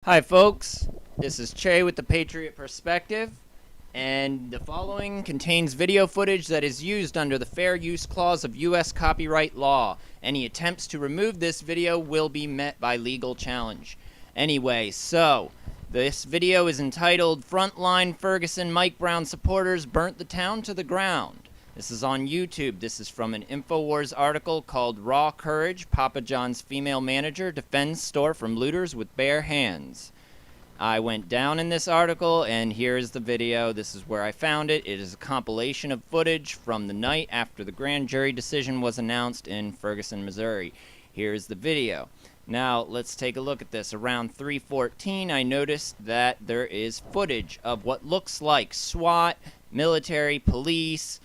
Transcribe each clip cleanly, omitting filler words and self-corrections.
Hi folks, this is Che with the Patriot Perspective, and the following contains video footage that is used under the Fair Use Clause of U.S. copyright law. Any attempts to remove this video will be met by legal challenge. Anyway, so, this video is entitled Frontline Ferguson Mike Brown Supporters Burnt the Town to the Ground. This is on YouTube. This is from an InfoWars article called Raw Courage, Papa John's Female Manager Defends Store from Looters with Bare Hands. I went down in this article, and here is the video. This is where I found it. It is a compilation of footage from the night after the grand jury decision was announced in Ferguson, Missouri. Here's the video. Now, let's take a look at this. Around 3:14, I noticed that there is footage of what looks like SWAT, military, police,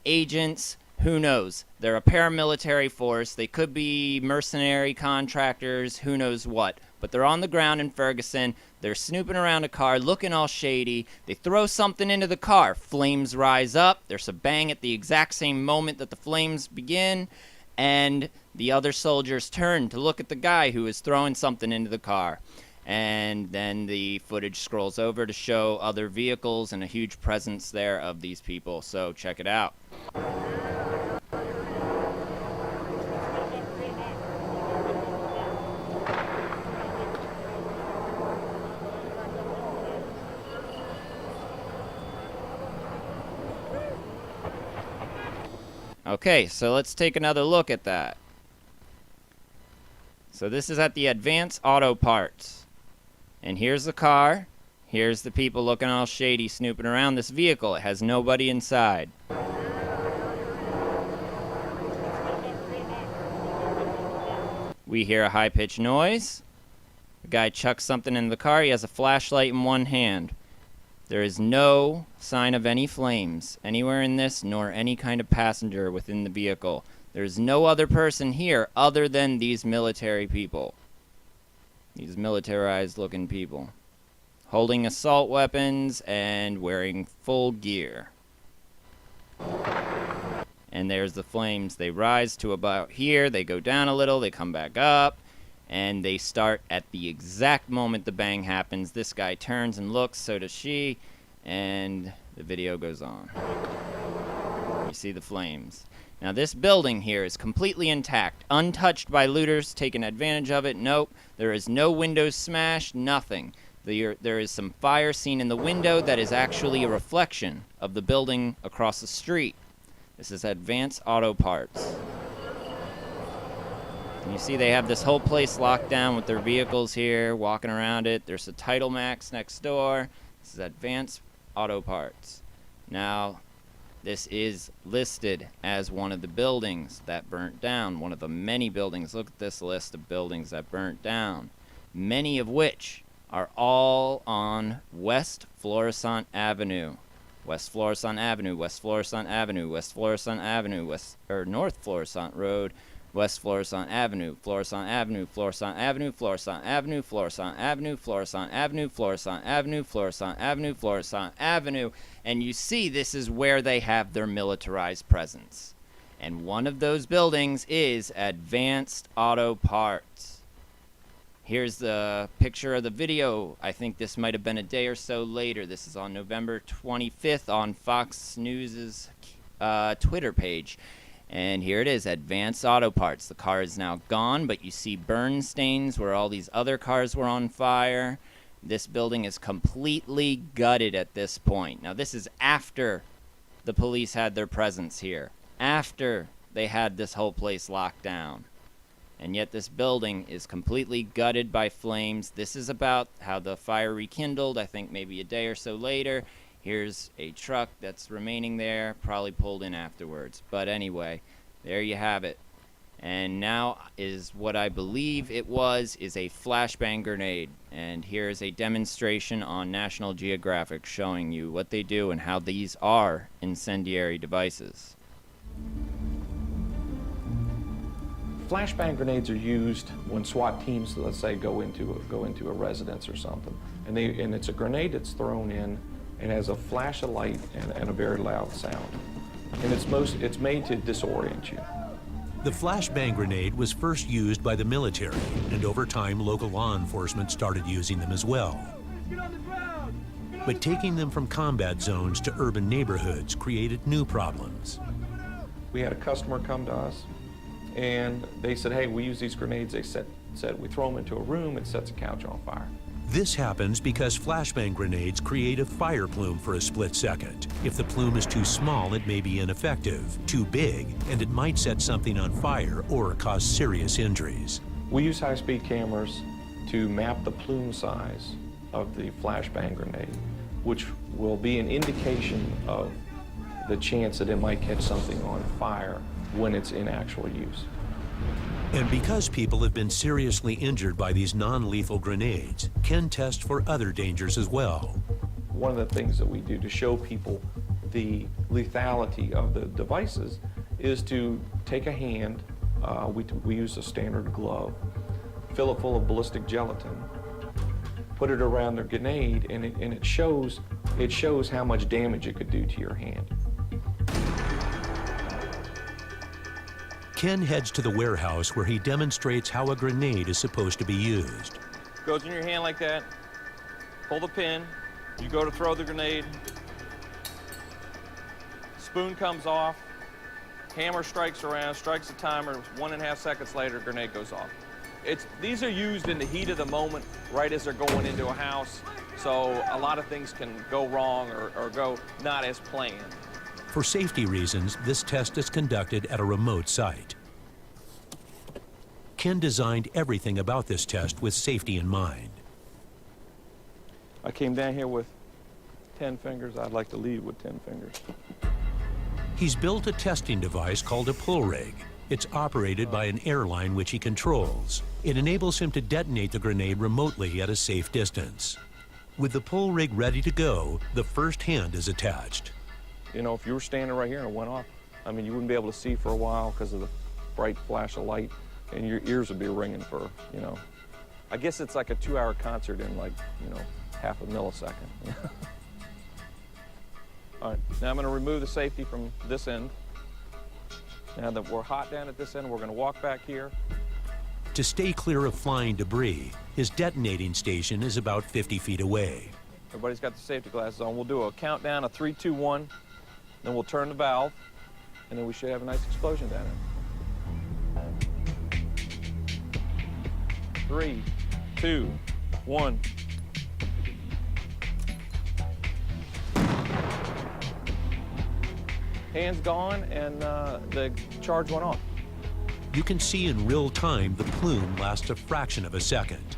agents, who knows? They're a paramilitary force. They could be mercenary contractors, who knows what. But they're on the ground in Ferguson. They're snooping around a car, looking all shady. They throw something into the car. Flames rise up. There's a bang at the exact same moment that the flames begin. And the other soldiers turn to look at the guy who is throwing something into the car. And then the footage scrolls over to show other vehicles and a huge presence there of these people. So check it out. Okay, so let's take another look at that. So this is at the Advance Auto Parts. And here's the car. Here's the people looking all shady, snooping around this vehicle. It has nobody inside. We hear a high-pitched noise. The guy chucks something in the car. He has a flashlight in one hand. There is no sign of any flames anywhere in this, nor any kind of passenger within the vehicle. There's no other person here other than these military people. These militarized looking people. Holding assault weapons and wearing full gear. And there's the flames. They rise to about here. They go down a little. They come back up. And they start at the exact moment the bang happens. This guy turns and looks. So does she. And the video goes on. You see the flames. Now this building here is completely intact, untouched by looters taking advantage of it. Nope, there is no windows smashed, nothing. There is some fire seen in the window that is actually a reflection of the building across the street. This is Advance Auto Parts. And you see they have this whole place locked down with their vehicles here, walking around it. There's a Title Max next door. This is Advance Auto Parts. Now, this is listed as one of the buildings that burnt down, one of the many buildings. Look at this list of buildings that burnt down, many of which are all on West Florissant Avenue. West Florissant Avenue, West Florissant Avenue, West Florissant Avenue, North Florissant Road, West Florissant Avenue, Florissant Avenue, Florissant Avenue, Florissant Avenue, Florissant Avenue, Florissant Avenue, Florissant Avenue, Florissant Avenue, Florissant Avenue. And you see this is where they have their militarized presence. And one of those buildings is Advanced Auto Parts. Here's the picture of the video. I think this might have been a day or so later. This is on November 25th on Fox News's Twitter page. And here it is, Advanced Auto Parts. The car is now gone, but you see burn stains where all these other cars were on fire. This building is completely gutted at this point. Now, this is after the police had their presence here, after they had this whole place locked down. And yet this building is completely gutted by flames. This is about how the fire rekindled, I think maybe a day or so later. Here's a truck that's remaining there, probably pulled in afterwards. But anyway, there you have it. And now is what I believe it was, is a flashbang grenade. And here's a demonstration on National Geographic showing you what they do and how these are incendiary devices. Flashbang grenades are used when SWAT teams, let's say, go into a residence or something. And it's a grenade that's thrown in. It has a flash of light and a very loud sound. And it's made to disorient you. The flashbang grenade was first used by the military, and over time local law enforcement started using them as well. But taking them from combat zones to urban neighborhoods created new problems. We had a customer come to us, and they said, hey, we use these grenades. They said we throw them into a room, it sets a couch on fire. This happens because flashbang grenades create a fire plume for a split second. If the plume is too small, it may be ineffective. Too big, and it might set something on fire or cause serious injuries. We use high-speed cameras to map the plume size of the flashbang grenade, which will be an indication of the chance that it might catch something on fire when it's in actual use. And because people have been seriously injured by these non-lethal grenades, Ken tests for other dangers as well. One of the things that we do to show people the lethality of the devices is to take a hand, we use a standard glove, fill it full of ballistic gelatin, put it around their grenade, and it shows how much damage it could do to your hand. Ken heads to the warehouse where he demonstrates how a grenade is supposed to be used. Goes in your hand like that, pull the pin, you go to throw the grenade, spoon comes off, hammer strikes around, strikes the timer, 1.5 seconds later, grenade goes off. These are used in the heat of the moment, right as they're going into a house, so a lot of things can go wrong or go not as planned. For safety reasons, this test is conducted at a remote site. Ken designed everything about this test with safety in mind. I came down here with 10 fingers. I'd like to leave with 10 fingers. He's built a testing device called a pull rig. It's operated by an airline which he controls. It enables him to detonate the grenade remotely at a safe distance. With the pull rig ready to go, the first hand is attached. You know, if you were standing right here and it went off, I mean, you wouldn't be able to see for a while because of the bright flash of light, and your ears would be ringing for, you know. I guess it's like a 2-hour concert in like, you know, half a millisecond. All right, now I'm going to remove the safety from this end. Now that we're hot down at this end, we're going to walk back here. To stay clear of flying debris, his detonating station is about 50 feet away. Everybody's got the safety glasses on. We'll do a countdown of 3, 2, 1. Then we'll turn the valve, and then we should have a nice explosion down there. 3, 2, 1. Hand's gone, and the charge went off. You can see in real time the plume lasts a fraction of a second.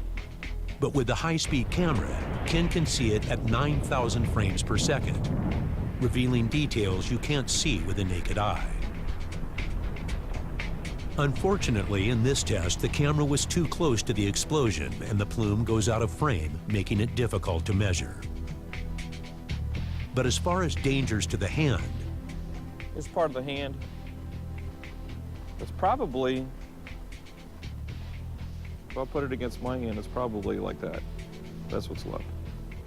But with the high-speed camera, Ken can see it at 9,000 frames per second, revealing details you can't see with the naked eye. Unfortunately, in this test, the camera was too close to the explosion and the plume goes out of frame, making it difficult to measure. But as far as dangers to the hand, This part of the hand, it's probably, if I put it against my hand, it's probably like that. That's what's left.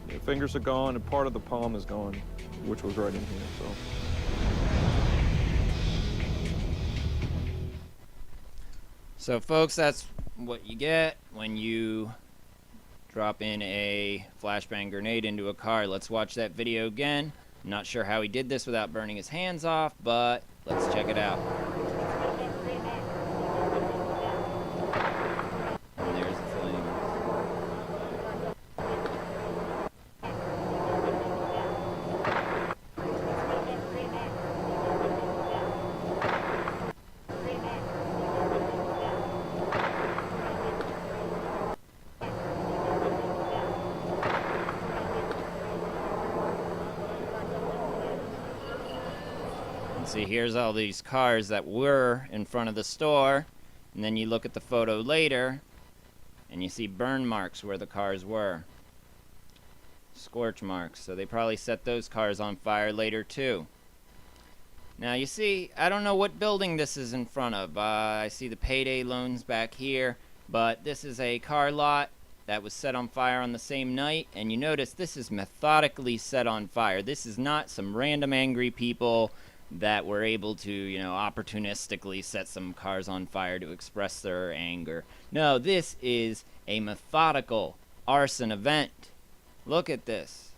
The fingers are gone and part of the palm is gone, which was right in here, so. So folks, that's what you get when you drop in a flashbang grenade into a car. Let's watch that video again. I'm not sure how he did this without burning his hands off, but let's check it out. And there's the flame. See, here's all these cars that were in front of the store, and then you look at the photo later, and you see burn marks where the cars were. Scorch marks, so they probably set those cars on fire later too. Now you see, I don't know what building this is in front of. I see the payday loans back here, but this is a car lot that was set on fire on the same night, and you notice this is methodically set on fire. This is not some random angry people that were able to, you know, opportunistically set some cars on fire to express their anger. No, this is a methodical arson event. Look at this.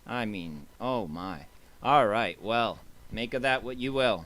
I mean, oh my. All right, well, make of that what you will.